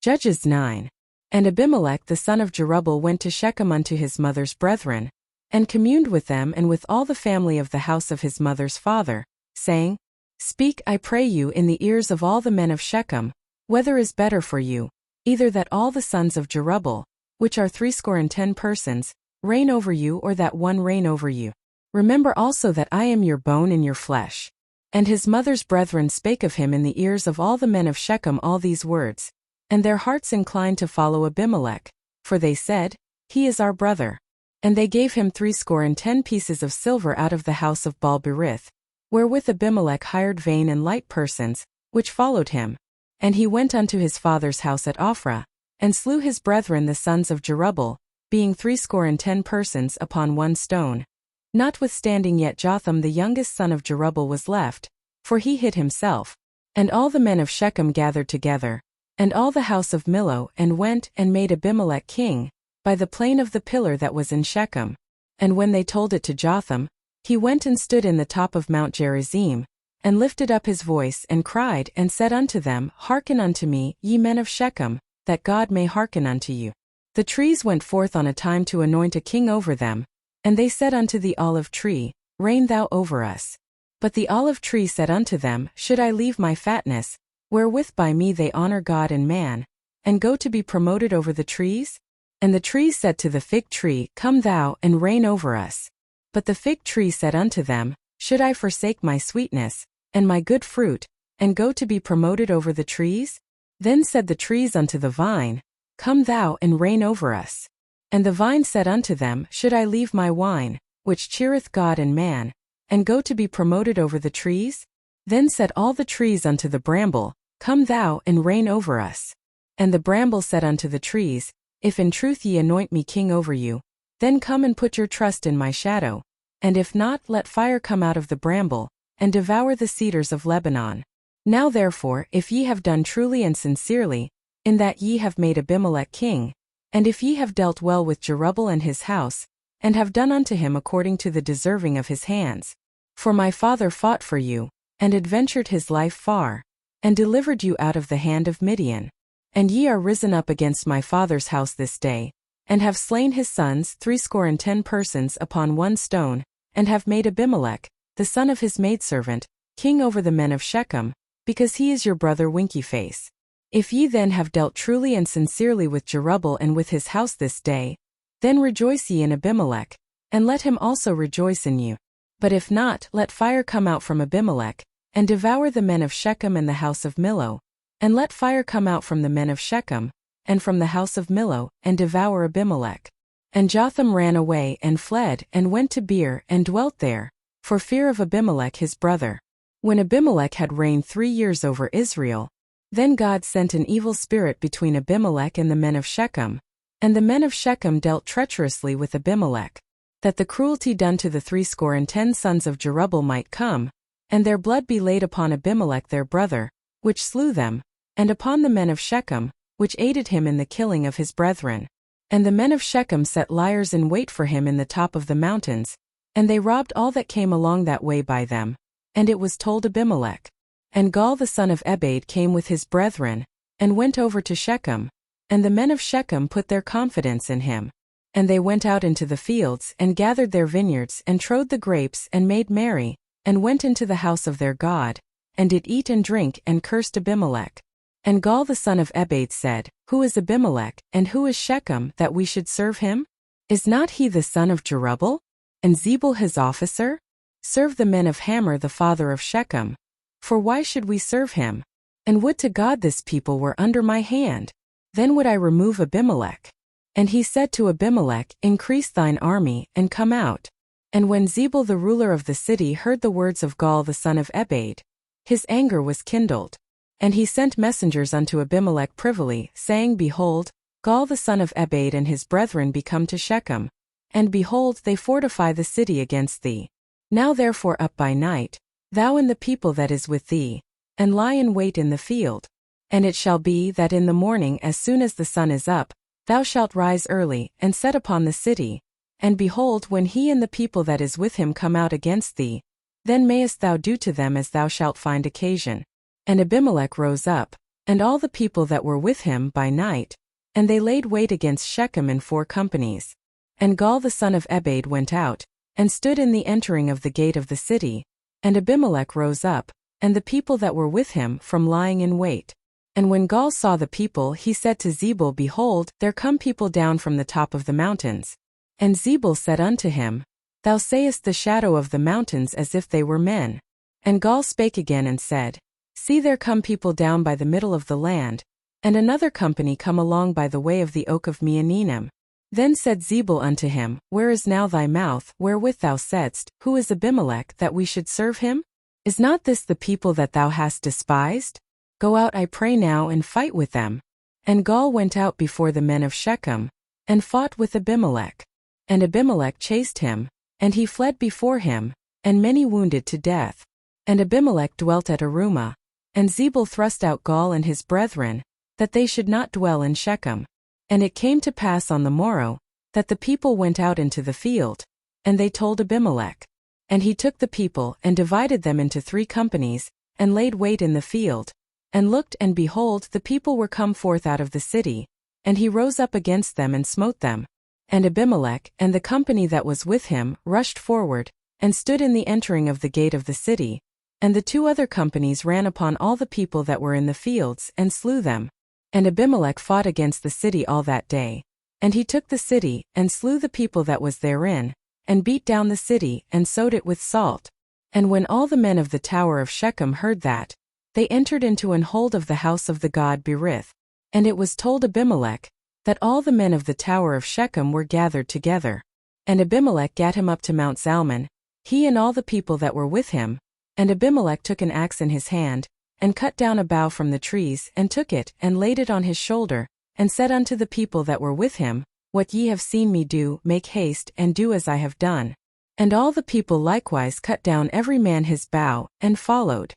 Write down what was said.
Judges 9. And Abimelech the son of Jerubbaal went to Shechem unto his mother's brethren, and communed with them and with all the family of the house of his mother's father, saying, Speak, I pray you, in the ears of all the men of Shechem, whether is better for you, either that all the sons of Jerubbaal, which are 70 persons, reign over you, or that one reign over you. Remember also that I am your bone and your flesh. And his mother's brethren spake of him in the ears of all the men of Shechem all these words, and their hearts inclined to follow Abimelech, for they said, He is our brother. And they gave him 70 pieces of silver out of the house of Baal-berith, wherewith Abimelech hired vain and light persons, which followed him. And he went unto his father's house at Ophrah, and slew his brethren the sons of Jerubbaal, being 70 persons upon one stone. Notwithstanding yet Jotham the youngest son of Jerubbaal was left, for he hid himself. And all the men of Shechem gathered together, and all the house of Millo, and went and made Abimelech king, by the plain of the pillar that was in Shechem. And when they told it to Jotham, he went and stood in the top of Mount Gerizim, and lifted up his voice, and cried, and said unto them, Hearken unto me, ye men of Shechem, that God may hearken unto you. The trees went forth on a time to anoint a king over them, and they said unto the olive tree, Reign thou over us. But the olive tree said unto them, Should I leave my fatness, wherewith by me they honor God and man, and go to be promoted over the trees? And the trees said to the fig tree, Come thou, and reign over us. But the fig tree said unto them, Should I forsake my sweetness, and my good fruit, and go to be promoted over the trees? Then said the trees unto the vine, Come thou, and reign over us. And the vine said unto them, Should I leave my wine, which cheereth God and man, and go to be promoted over the trees? Then said all the trees unto the bramble, Come thou, and reign over us. And the bramble said unto the trees, If in truth ye anoint me king over you, then come and put your trust in my shadow, and if not, let fire come out of the bramble, and devour the cedars of Lebanon. Now therefore, if ye have done truly and sincerely, in that ye have made Abimelech king, and if ye have dealt well with Jerubbaal and his house, and have done unto him according to the deserving of his hands, for my father fought for you, and adventured his life far, and delivered you out of the hand of Midian. And ye are risen up against my father's house this day, and have slain his sons 70 persons upon one stone, and have made Abimelech, the son of his maidservant, king over the men of Shechem, because he is your brother Winky-face. If ye then have dealt truly and sincerely with Jerubbaal and with his house this day, then rejoice ye in Abimelech, and let him also rejoice in you. But if not, let fire come out from Abimelech, and devour the men of Shechem and the house of Millo, and let fire come out from the men of Shechem, and from the house of Millo, and devour Abimelech. And Jotham ran away and fled, and went to Beer, and dwelt there, for fear of Abimelech his brother. When Abimelech had reigned 3 years over Israel, then God sent an evil spirit between Abimelech and the men of Shechem, and the men of Shechem dealt treacherously with Abimelech, that the cruelty done to the 70 sons of Jerubbaal might come, and their blood be laid upon Abimelech their brother, which slew them, and upon the men of Shechem, which aided him in the killing of his brethren. And the men of Shechem set liers in wait for him in the top of the mountains, and they robbed all that came along that way by them. And it was told Abimelech. And Gaal the son of Ebed came with his brethren, and went over to Shechem, and the men of Shechem put their confidence in him. And they went out into the fields, and gathered their vineyards, and trode the grapes, and made merry, and went into the house of their God, and did eat and drink, and cursed Abimelech. And Gaal the son of Ebed said, Who is Abimelech, and who is Shechem, that we should serve him? Is not he the son of Jerubbaal? And Zebul his officer? Serve the men of Hamor the father of Shechem. For why should we serve him? And would to God this people were under my hand, then would I remove Abimelech. And he said to Abimelech, Increase thine army, and come out. And when Zebul the ruler of the city heard the words of Gaal the son of Ebed, his anger was kindled. And he sent messengers unto Abimelech privily, saying, Behold, Gaal the son of Ebed and his brethren be come to Shechem, and behold, they fortify the city against thee. Now therefore up by night, thou and the people that is with thee, and lie in wait in the field. And it shall be that in the morning as soon as the sun is up, thou shalt rise early, and set upon the city. And behold, when he and the people that is with him come out against thee, then mayest thou do to them as thou shalt find occasion. And Abimelech rose up, and all the people that were with him by night, and they laid wait against Shechem in 4 companies. And Gaal the son of Ebed went out, and stood in the entering of the gate of the city, and Abimelech rose up, and the people that were with him from lying in wait. And when Gaal saw the people, he said to Zebul, Behold, there come people down from the top of the mountains. And Zebul said unto him, Thou sayest the shadow of the mountains as if they were men. And Gaal spake again and said, See, there come people down by the middle of the land, and another company come along by the way of the oak of Meonenim. Then said Zebul unto him, Where is now thy mouth, wherewith thou saidst, Who is Abimelech, that we should serve him? Is not this the people that thou hast despised? Go out, I pray now, and fight with them. And Gaal went out before the men of Shechem, and fought with Abimelech. And Abimelech chased him, and he fled before him, and many wounded to death. And Abimelech dwelt at Arumah. And Zebul thrust out Gaal and his brethren, that they should not dwell in Shechem. And it came to pass on the morrow, that the people went out into the field, and they told Abimelech. And he took the people, and divided them into 3 companies, and laid wait in the field, and looked, and behold, the people were come forth out of the city, and he rose up against them and smote them. And Abimelech, and the company that was with him, rushed forward, and stood in the entering of the gate of the city, and the 2 other companies ran upon all the people that were in the fields, and slew them. And Abimelech fought against the city all that day. And he took the city, and slew the people that was therein, and beat down the city, and sowed it with salt. And when all the men of the tower of Shechem heard that, they entered into an hold of the house of the god Berith. And it was told Abimelech, that all the men of the tower of Shechem were gathered together. And Abimelech gat him up to Mount Zalmon, he and all the people that were with him. And Abimelech took an axe in his hand, and cut down a bough from the trees, and took it, and laid it on his shoulder, and said unto the people that were with him, What ye have seen me do, make haste, and do as I have done. And all the people likewise cut down every man his bough, and followed.